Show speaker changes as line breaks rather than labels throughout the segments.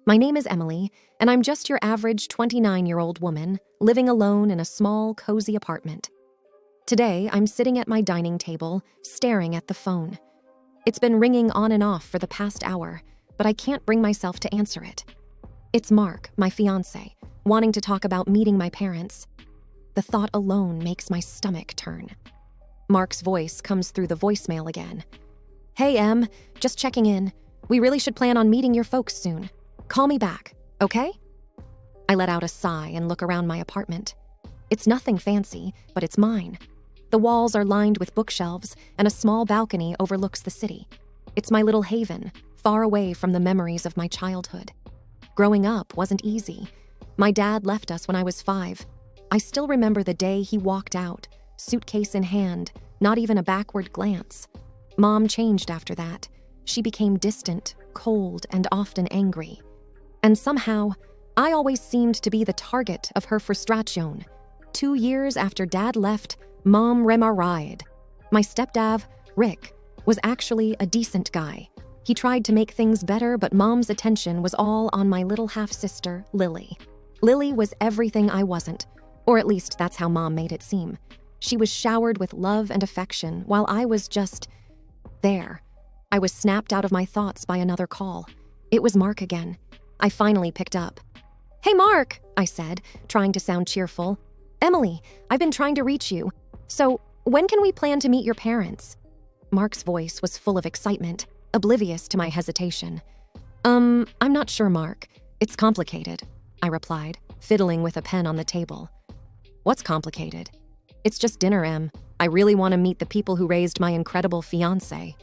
My name is Emily, and I'm just your average 29-year-old woman living alone in a small, cozy apartment. Today, I'm sitting at my dining table, staring at the phone. It's been ringing on and off for the past hour, but I can't bring myself to answer it. It's Mark, my fiance, wanting to talk about meeting my parents. The thought alone makes my stomach turn. Mark's voice comes through the voicemail again. "Hey, Em, just checking in. We really should plan on meeting your folks soon. Call me back, okay?" I let out a sigh and look around my apartment. It's nothing fancy, but it's mine. The walls are lined with bookshelves, and a small balcony overlooks the city. It's my little haven, far away from the memories of my childhood. Growing up wasn't easy. My dad left us when I was 5. I still remember the day he walked out, suitcase in hand, not even a backward glance. Mom changed after that. She became distant, cold, and often angry. And somehow, I always seemed to be the target of her frustration. 2 years after Dad left, Mom remarried. My stepdad, Rick, was actually a decent guy. He tried to make things better, but Mom's attention was all on my little half-sister, Lily. Lily was everything I wasn't, or at least that's how Mom made it seem. She was showered with love and affection, while I was just there. I was snapped out of my thoughts by another call. It was Mark again. I finally picked up. "Hey, Mark," I said, trying to sound cheerful. "Emily, I've been trying to reach you. So, when can we plan to meet your parents?" Mark's voice was full of excitement, oblivious to my hesitation. I'm not sure, Mark. It's complicated," I replied, fiddling with a pen on the table. "What's complicated?" "It's just dinner, Em. I really want to meet the people who raised my incredible fiancé."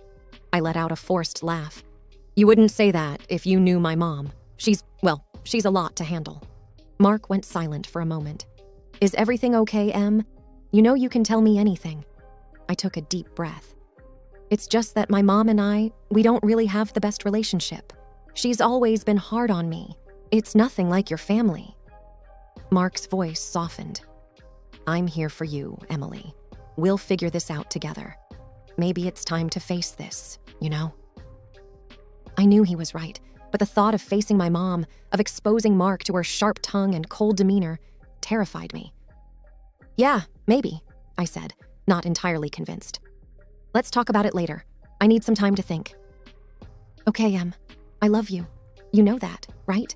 I let out a forced laugh. "You wouldn't say that if you knew my mom. She's a lot to handle." Mark went silent for a moment. "Is everything okay, Em? You know you can tell me anything." I took a deep breath. "It's just that my mom and we don't really have the best relationship. She's always been hard on me. It's nothing like your family." Mark's voice softened. "I'm here for you, Emily. We'll figure this out together. Maybe it's time to face this, you know?" I knew he was right, but the thought of facing my mom, of exposing Mark to her sharp tongue and cold demeanor, terrified me. "Yeah, maybe," I said, not entirely convinced. "Let's talk about it later. I need some time to think." "Okay, Em. I love you. You know that, right?"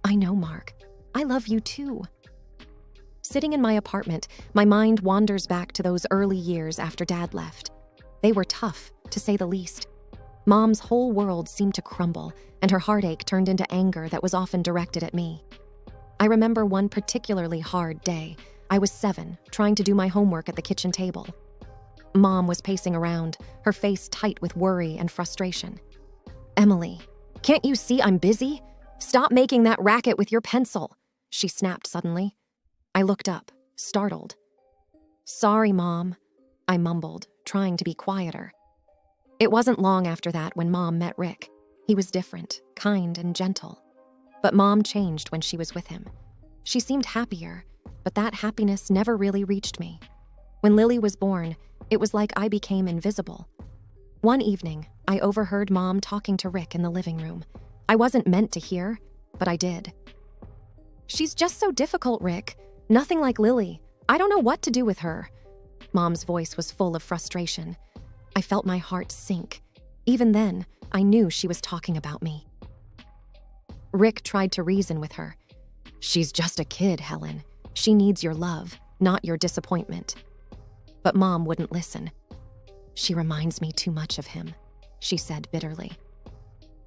"I know, Mark. I love you too." Sitting in my apartment, my mind wanders back to those early years after Dad left. They were tough, to say the least. Mom's whole world seemed to crumble, and her heartache turned into anger that was often directed at me. I remember one particularly hard day. I was 7, trying to do my homework at the kitchen table. Mom was pacing around, her face tight with worry and frustration. "Emily, can't you see I'm busy? Stop making that racket with your pencil," she snapped suddenly. I looked up, startled. "Sorry, Mom," I mumbled, trying to be quieter. It wasn't long after that when Mom met Rick. He was different, kind, and gentle. But Mom changed when she was with him. She seemed happier, but that happiness never really reached me. When Lily was born, it was like I became invisible. One evening, I overheard Mom talking to Rick in the living room. I wasn't meant to hear, but I did. "She's just so difficult, Rick. Nothing like Lily. I don't know what to do with her." Mom's voice was full of frustration. I felt my heart sink. Even then, I knew she was talking about me. Rick tried to reason with her. "She's just a kid, Helen. She needs your love, not your disappointment." But Mom wouldn't listen. "She reminds me too much of him," she said bitterly.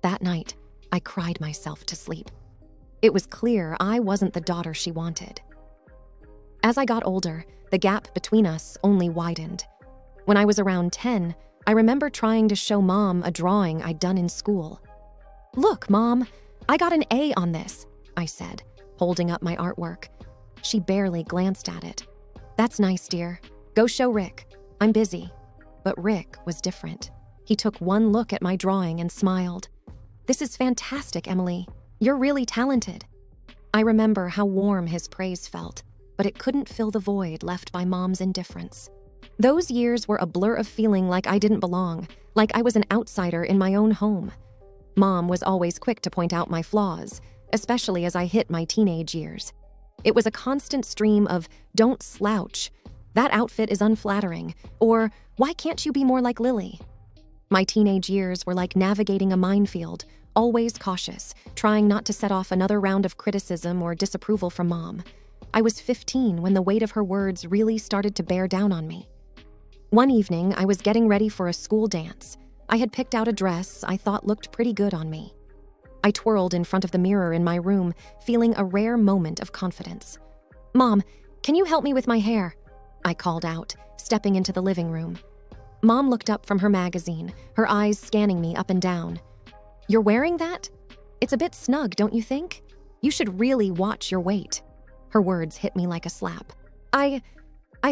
That night, I cried myself to sleep. It was clear I wasn't the daughter she wanted. As I got older, the gap between us only widened. When I was around 10, I remember trying to show Mom a drawing I'd done in school. "Look, Mom, I got an A on this," I said, holding up my artwork. She barely glanced at it. "That's nice, dear. Go show Rick. I'm busy." But Rick was different. He took one look at my drawing and smiled. "This is fantastic, Emily. You're really talented." I remember how warm his praise felt, but it couldn't fill the void left by Mom's indifference. Those years were a blur of feeling like I didn't belong, like I was an outsider in my own home. Mom was always quick to point out my flaws, especially as I hit my teenage years. It was a constant stream of, "Don't slouch," "That outfit is unflattering," or "Why can't you be more like Lily?" My teenage years were like navigating a minefield, always cautious, trying not to set off another round of criticism or disapproval from Mom. I was 15 when the weight of her words really started to bear down on me. One evening, I was getting ready for a school dance. I had picked out a dress I thought looked pretty good on me. I twirled in front of the mirror in my room, feeling a rare moment of confidence. "Mom, can you help me with my hair?" I called out, stepping into the living room. Mom looked up from her magazine, her eyes scanning me up and down. "You're wearing that? It's a bit snug, don't you think? You should really watch your weight." Her words hit me like a slap. I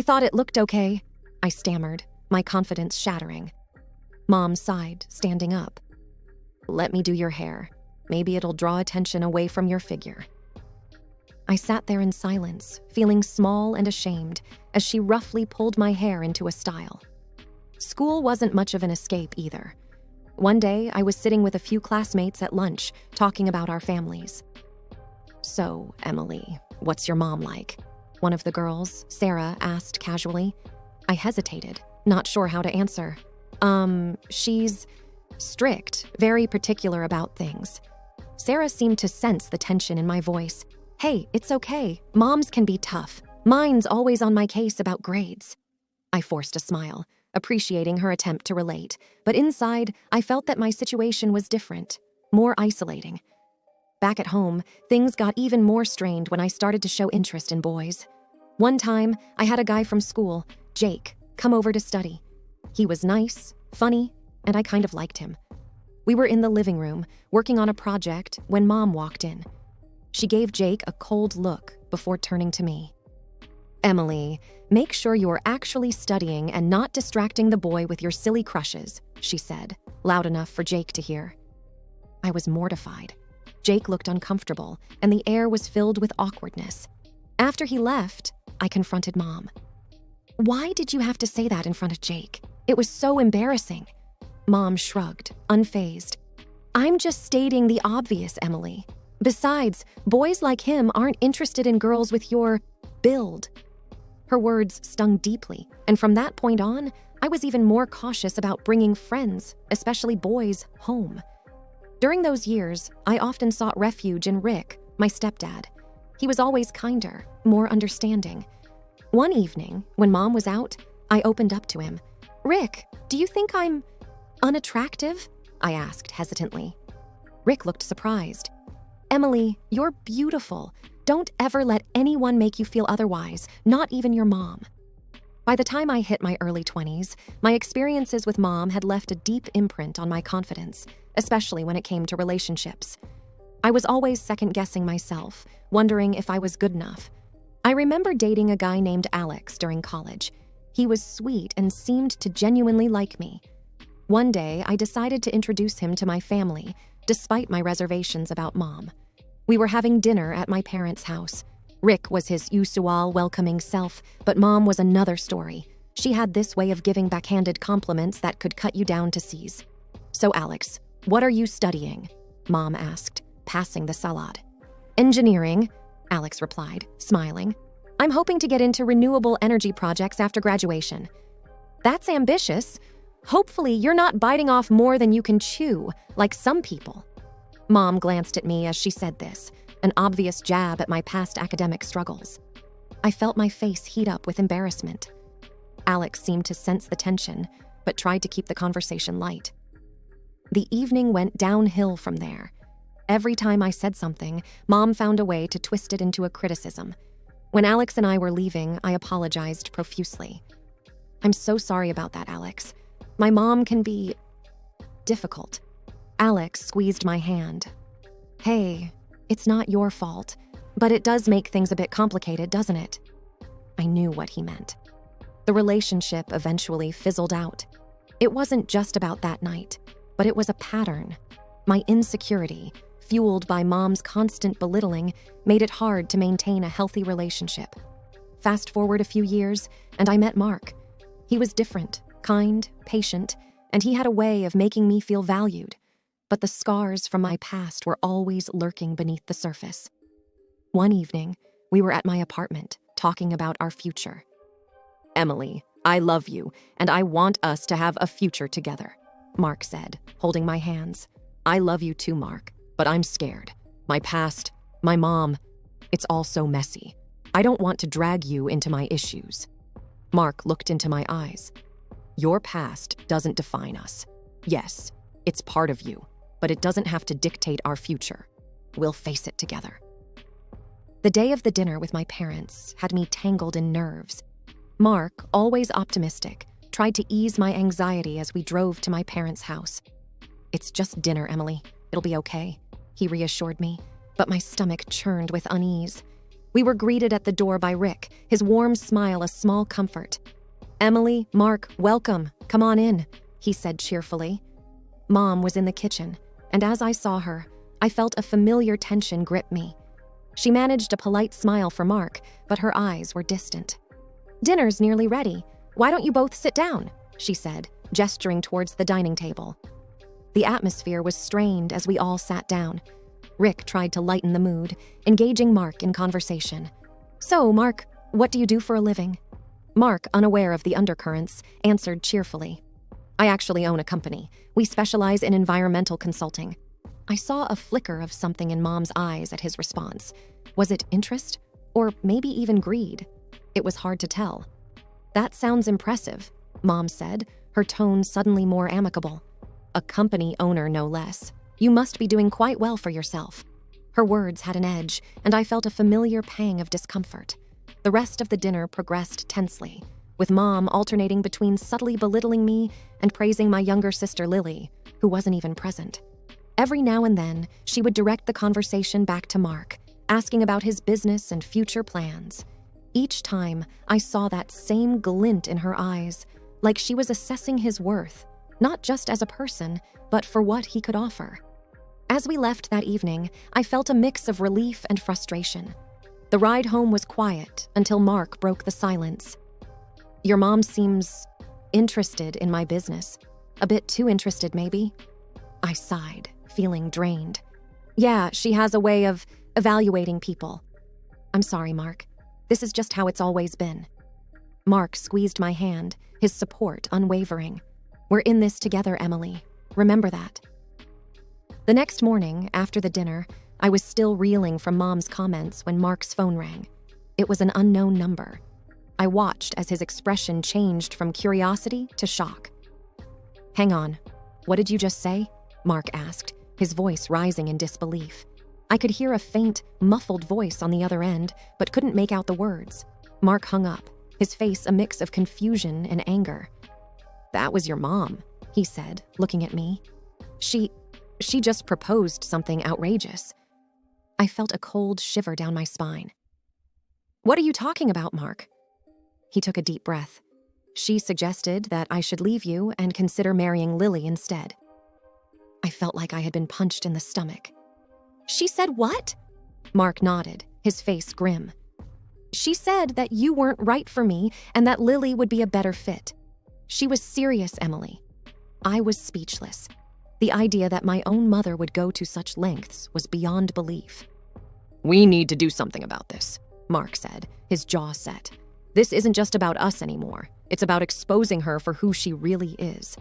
thought it looked okay," I stammered, my confidence shattering. Mom sighed, standing up. "Let me do your hair. Maybe it'll draw attention away from your figure." I sat there in silence, feeling small and ashamed, as she roughly pulled my hair into a style. School wasn't much of an escape either. One day, I was sitting with a few classmates at lunch, talking about our families. "So, Emily, what's your mom like?" one of the girls, Sarah, asked casually. I hesitated, not sure how to answer. She's strict, very particular about things." Sarah seemed to sense the tension in my voice. "Hey, it's okay. Moms can be tough. Mine's always on my case about grades." I forced a smile, appreciating her attempt to relate, but inside, I felt that my situation was different, more isolating. Back at home, things got even more strained when I started to show interest in boys. One time, I had a guy from school, Jake, come over to study. He was nice, funny, and I kind of liked him. We were in the living room, working on a project, when Mom walked in. She gave Jake a cold look before turning to me. "Emily, make sure you're actually studying and not distracting the boy with your silly crushes," she said, loud enough for Jake to hear. I was mortified. Jake looked uncomfortable, and the air was filled with awkwardness. After he left, I confronted Mom. "Why did you have to say that in front of Jake? It was so embarrassing." Mom shrugged, unfazed. "I'm just stating the obvious, Emily. Besides, boys like him aren't interested in girls with your build." Her words stung deeply, and from that point on, I was even more cautious about bringing friends, especially boys, home. During those years, I often sought refuge in Rick, my stepdad. He was always kinder, more understanding. One evening, when Mom was out, I opened up to him. "Rick, do you think I'm unattractive?" I asked hesitantly. Rick looked surprised. "Emily, you're beautiful. Don't ever let anyone make you feel otherwise, not even your mom." By the time I hit my early 20s, my experiences with Mom had left a deep imprint on my confidence, especially when it came to relationships. I was always second-guessing myself, wondering if I was good enough. I remember dating a guy named Alex during college. He was sweet and seemed to genuinely like me. One day, I decided to introduce him to my family, despite my reservations about Mom. We were having dinner at my parents' house. Rick was his usual welcoming self, but Mom was another story. She had this way of giving backhanded compliments that could cut you down to seize. "So Alex, what are you studying?" Mom asked, passing the salad. "Engineering," Alex replied, smiling. "I'm hoping to get into renewable energy projects after graduation." "That's ambitious. Hopefully you're not biting off more than you can chew, like some people." Mom glanced at me as she said this, an obvious jab at my past academic struggles. I felt my face heat up with embarrassment. Alex seemed to sense the tension, but tried to keep the conversation light. The evening went downhill from there. Every time I said something, Mom found a way to twist it into a criticism. When Alex and I were leaving, I apologized profusely. "I'm so sorry about that, Alex. My mom can be difficult." Alex squeezed my hand. "Hey, it's not your fault, but it does make things a bit complicated, doesn't it?" I knew what he meant. The relationship eventually fizzled out. It wasn't just about that night, but it was a pattern. My insecurity, fueled by Mom's constant belittling, made it hard to maintain a healthy relationship. Fast forward a few years, and I met Mark. He was different, kind, patient, and he had a way of making me feel valued. but the scars from my past were always lurking beneath the surface. One evening, we were at my apartment, talking about our future. "Emily, I love you, and I want us to have a future together," Mark said, holding my hands. "I love you too, Mark, but I'm scared. My past, my mom, it's all so messy. I don't want to drag you into my issues." Mark looked into my eyes. "Your past doesn't define us. Yes, it's part of you, but it doesn't have to dictate our future. We'll face it together." The day of the dinner with my parents had me tangled in nerves. Mark, always optimistic, tried to ease my anxiety as we drove to my parents' house. "It's just dinner, Emily. It'll be okay," he reassured me, but my stomach churned with unease. We were greeted at the door by Rick, his warm smile a small comfort. "Emily, Mark, welcome. Come on in," he said cheerfully. Mom was in the kitchen, and as I saw her, I felt a familiar tension grip me. She managed a polite smile for Mark, but her eyes were distant. "Dinner's nearly ready. Why don't you both sit down?" she said, gesturing towards the dining table. The atmosphere was strained as we all sat down. Rick tried to lighten the mood, engaging Mark in conversation. "So, Mark, what do you do for a living?" Mark, unaware of the undercurrents, answered cheerfully. "I actually own a company. We specialize in environmental consulting." I saw a flicker of something in Mom's eyes at his response. Was it interest? Or maybe even greed? It was hard to tell. "That sounds impressive," Mom said, her tone suddenly more amicable. "A company owner, no less. You must be doing quite well for yourself." Her words had an edge, and I felt a familiar pang of discomfort. The rest of the dinner progressed tensely, with Mom alternating between subtly belittling me and praising my younger sister Lily, who wasn't even present. Every now and then, she would direct the conversation back to Mark, asking about his business and future plans. Each time, I saw that same glint in her eyes, like she was assessing his worth, not just as a person, but for what he could offer. As we left that evening, I felt a mix of relief and frustration. The ride home was quiet until Mark broke the silence. "Your mom seems interested in my business. A bit too interested, maybe?" I sighed, feeling drained. "Yeah, she has a way of evaluating people." "I'm sorry, Mark. This is just how it's always been." Mark squeezed my hand, his support unwavering. "We're in this together, Emily. Remember that." The next morning, after the dinner, I was still reeling from Mom's comments when Mark's phone rang. It was an unknown number. I watched as his expression changed from curiosity to shock. "Hang on. What did you just say?" Mark asked, his voice rising in disbelief. I could hear a faint, muffled voice on the other end, but couldn't make out the words. Mark hung up, his face a mix of confusion and anger. "That was your mom," he said, looking at me. She just proposed something outrageous." I felt a cold shiver down my spine. "What are you talking about, Mark?" He took a deep breath. "She suggested that I should leave you and consider marrying Lily instead." I felt like I had been punched in the stomach. "She said what?" Mark nodded, his face grim. "She said that you weren't right for me and that Lily would be a better fit. She was serious, Emily." I was speechless. The idea that my own mother would go to such lengths was beyond belief. "We need to do something about this," Mark said, his jaw set. "This isn't just about us anymore. It's about exposing her for who she really is."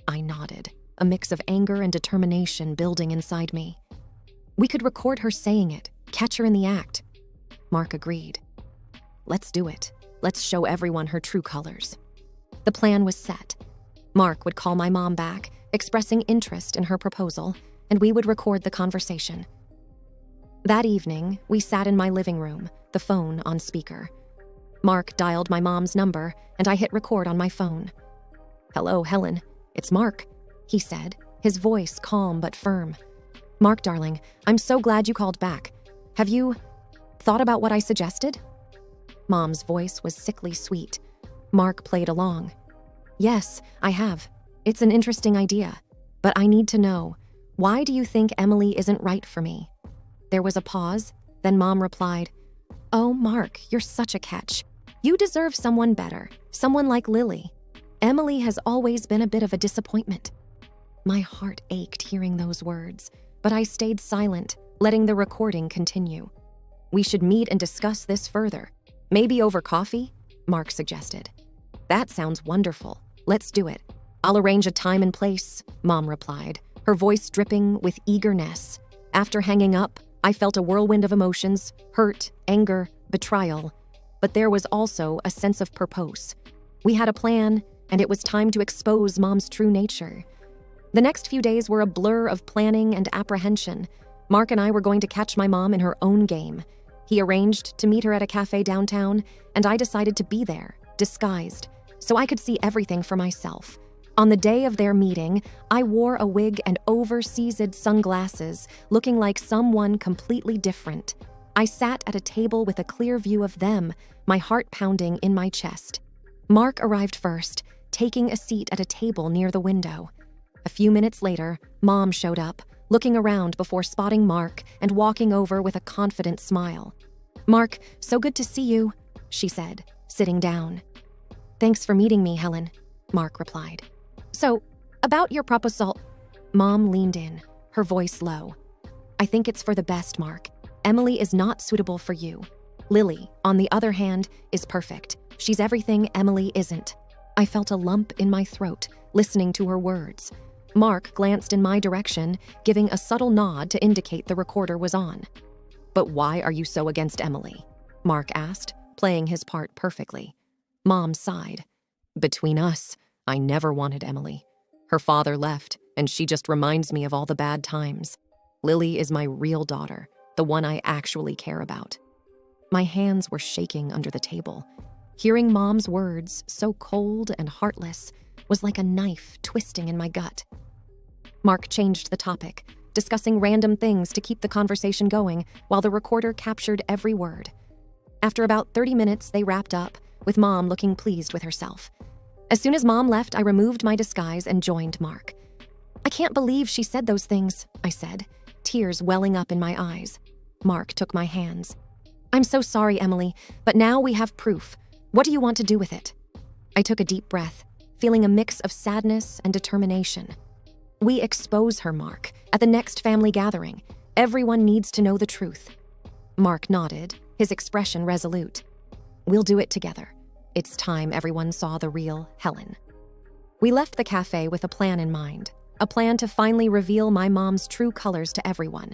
I nodded, a mix of anger and determination building inside me. "We could record her saying it, catch her in the act." Mark agreed. "Let's do it. Let's show everyone her true colors." The plan was set. Mark would call my mom back, expressing interest in her proposal, and we would record the conversation. That evening, we sat in my living room, the phone on speaker. Mark dialed my mom's number, and I hit record on my phone. "Hello, Helen. It's Mark," he said, his voice calm but firm. "Mark, darling, I'm so glad you called back. Have you thought about what I suggested?" Mom's voice was sickly sweet. Mark played along. "Yes, I have. It's an interesting idea. But I need to know, why do you think Emily isn't right for me?" There was a pause, then Mom replied, "Oh, Mark, you're such a catch. You deserve someone better, someone like Lily. Emily has always been a bit of a disappointment." My heart ached hearing those words, but I stayed silent, letting the recording continue. "We should meet and discuss this further. Maybe over coffee?" Mark suggested. "That sounds wonderful. Let's do it. I'll arrange a time and place," Mom replied, her voice dripping with eagerness. After hanging up, I felt a whirlwind of emotions: hurt, anger, betrayal. But there was also a sense of purpose. We had a plan, and it was time to expose Mom's true nature. The next few days were a blur of planning and apprehension. Mark and I were going to catch my mom in her own game. He arranged to meet her at a cafe downtown, and I decided to be there, disguised, so I could see everything for myself. On the day of their meeting, I wore a wig and oversized sunglasses, looking like someone completely different. I sat at a table with a clear view of them, my heart pounding in my chest. Mark arrived first, taking a seat at a table near the window. A few minutes later, Mom showed up, looking around before spotting Mark and walking over with a confident smile. "Mark, so good to see you," she said, sitting down. "Thanks for meeting me, Helen," Mark replied. "So, about your proposal..." Mom leaned in, her voice low. "I think it's for the best, Mark. Emily is not suitable for you. Lily, on the other hand, is perfect. She's everything Emily isn't." I felt a lump in my throat, listening to her words. Mark glanced in my direction, giving a subtle nod to indicate the recorder was on. "But why are you so against Emily?" Mark asked, playing his part perfectly. Mom sighed. "Between us, I never wanted Emily. Her father left, and she just reminds me of all the bad times. Lily is my real daughter, the one I actually care about." My hands were shaking under the table. Hearing Mom's words, so cold and heartless, was like a knife twisting in my gut. Mark changed the topic, discussing random things to keep the conversation going while the recorder captured every word. After about 30 minutes, they wrapped up, with Mom looking pleased with herself. As soon as Mom left, I removed my disguise and joined Mark. "I can't believe she said those things," I said, tears welling up in my eyes. Mark took my hands. "I'm so sorry, Emily, but now we have proof. What do you want to do with it?" I took a deep breath, feeling a mix of sadness and determination. "We expose her, Mark, at the next family gathering. Everyone needs to know the truth." Mark nodded, his expression resolute. "We'll do it together. It's time everyone saw the real Helen." We left the cafe with a plan in mind, a plan to finally reveal my mom's true colors to everyone,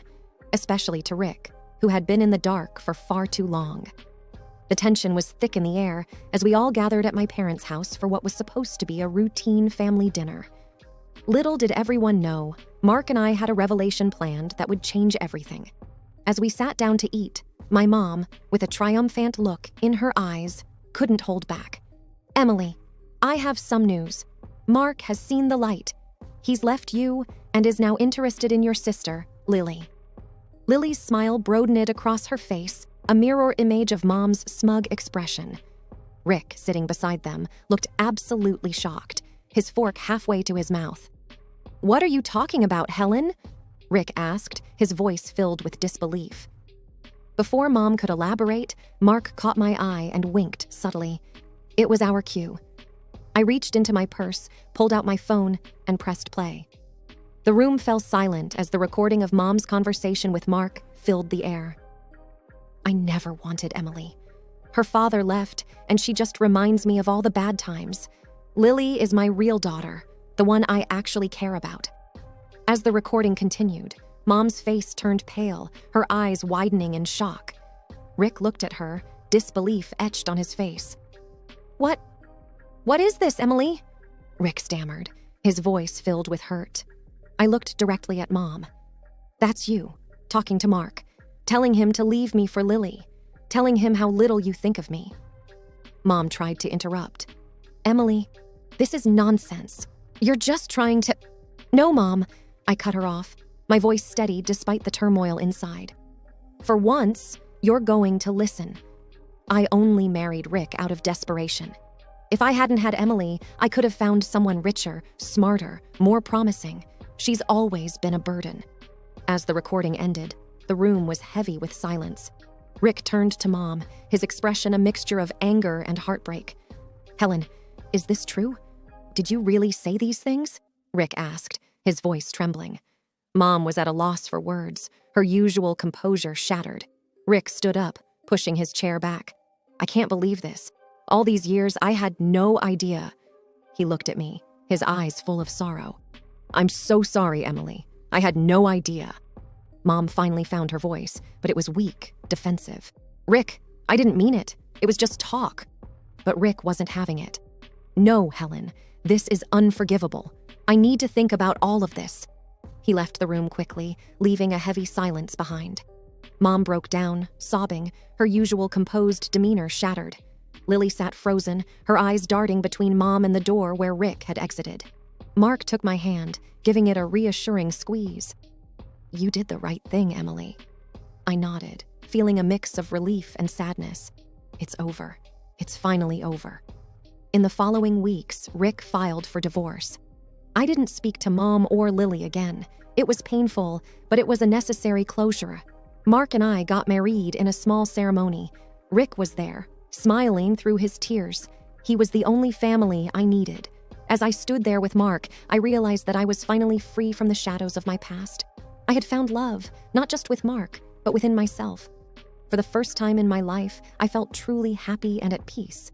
especially to Rick, who had been in the dark for far too long. The tension was thick in the air as we all gathered at my parents' house for what was supposed to be a routine family dinner. Little did everyone know, Mark and I had a revelation planned that would change everything. As we sat down to eat, my mom, with a triumphant look in her eyes, couldn't hold back. "Emily, I have some news. Mark has seen the light. He's left you and is now interested in your sister, Lily." Lily's smile broadened across her face, a mirror image of Mom's smug expression. Rick, sitting beside them, looked absolutely shocked, his fork halfway to his mouth. "What are you talking about, Helen?" Rick asked, his voice filled with disbelief. Before Mom could elaborate, Mark caught my eye and winked subtly. It was our cue. I reached into my purse, pulled out my phone, and pressed play. The room fell silent as the recording of Mom's conversation with Mark filled the air. "I never wanted Emily. Her father left, and she just reminds me of all the bad times. Lily is my real daughter, the one I actually care about." As the recording continued, Mom's face turned pale, her eyes widening in shock. Rick looked at her, disbelief etched on his face. What is this, Emily?" Rick stammered, his voice filled with hurt. I looked directly at Mom. "That's you, talking to Mark, telling him to leave me for Lily, telling him how little you think of me." Mom tried to interrupt. "Emily, this is nonsense. You're just trying to..." "No, Mom," I cut her off, my voice steady despite the turmoil inside. "For once, you're going to listen. I only married Rick out of desperation. If I hadn't had Emily, I could have found someone richer, smarter, more promising. She's always been a burden." As the recording ended, the room was heavy with silence. Rick turned to Mom, his expression a mixture of anger and heartbreak. "Helen, is this true? Did you really say these things?" Rick asked, his voice trembling. Mom was at a loss for words, her usual composure shattered. Rick stood up, pushing his chair back. I can't believe this. All these years, I had no idea. He looked at me, his eyes full of sorrow. I'm so sorry, Emily. I had no idea. Mom finally found her voice, but it was weak, defensive. Rick, I didn't mean it. It was just talk. But Rick wasn't having it. No, Helen, this is unforgivable. I need to think about all of this. He left the room quickly, leaving a heavy silence behind. Mom broke down, sobbing, her usual composed demeanor shattered. Lily sat frozen, her eyes darting between Mom and the door where Rick had exited. Mark took my hand, giving it a reassuring squeeze. You did the right thing, Emily. I nodded, feeling a mix of relief and sadness. It's over. It's finally over. In the following weeks, Rick filed for divorce. I didn't speak to Mom or Lily again. It was painful, but it was a necessary closure. Mark and I got married in a small ceremony. Rick was there, smiling through his tears. He was the only family I needed. As I stood there with Mark, I realized that I was finally free from the shadows of my past. I had found love, not just with Mark, but within myself. For the first time in my life, I felt truly happy and at peace.